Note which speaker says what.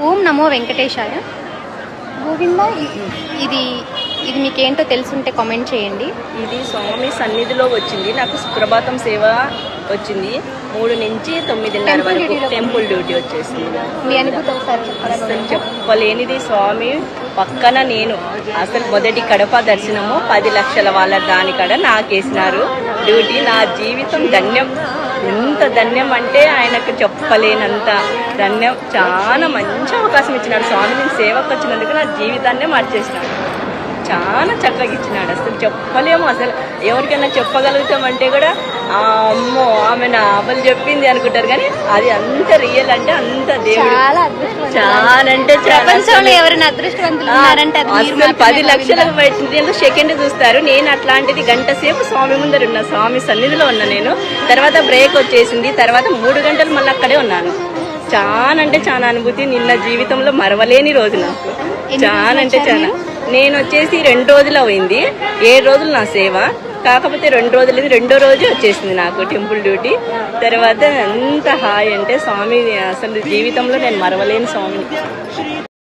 Speaker 1: ఓం నమో వెంకటేశాయ. గోవింద, ఇది ఇది మీకేంటో తెలుసుంటే కామెంట్ చేయండి.
Speaker 2: ఇది స్వామి సన్నిధిలో వచ్చింది. నాకు సుప్రభాతం సేవ వచ్చింది. 3 నుంచి 9:30 వరకు టెంపుల్ డ్యూటీ వచ్చేసింది.
Speaker 1: మీ అనుభూతి ఒకసారి చెప్పాలి.
Speaker 2: అసలు చెప్పలేనిది. స్వామి పక్కన నేను అసలు మొదటి కడప దర్శనము 10 లక్షల వాళ్ళ దానికాడ నాకేసినారు డ్యూటీ. నా జీవితం ధన్యం. ఎంత ధన్యం అంటే ఆయనకు చెప్పలేనంత ధన్యం. చాలా మంచి అవకాశం ఇచ్చినాడు స్వామి. నేను సేవకు వచ్చినందుకు నా జీవితాన్నే మార్చేసినాడు. చాలా చక్కగా ఇచ్చినాడు. అసలు చెప్పలేము. అసలు ఎవరికైనా చెప్పగలుగుతామంటే కూడా అమ్మో ఆమె నా అమలు చెప్పింది అనుకుంటారు, కానీ అది అంత రియల్ అంటే అంత దేవుడు. చాలా అంటే
Speaker 1: ప్రపంచంలో ఎవరైనా అదృష్టవంతులు ఉన్నారంటే
Speaker 2: అసలు 10 లక్షలకు బయట సెకండ్ చూస్తారు. నేను అట్లాంటిది గంట సేపు స్వామి ముందర ఉన్నా, స్వామి సన్నిధిలో ఉన్నా నేను. తర్వాత బ్రేక్ వచ్చేసింది. తర్వాత 3 గంటలు మళ్ళీ అక్కడే ఉన్నాను. చాలా అంటే చాలా అనుభూతి. నిన్న జీవితంలో మరవలేని రోజు నాకు. చాలా అంటే చాలా. నేను వచ్చేసి 2 రోజులు అయింది. 7 రోజులు నా సేవ. కాకపోతే 2 రోజులు, 2వ రోజు వచ్చేసింది నాకు టెంపుల్ డ్యూటీ. తర్వాత ఎంత హాయ్ అంటే స్వామి అసలు జీవితంలో నేను మరవలేని స్వామిని.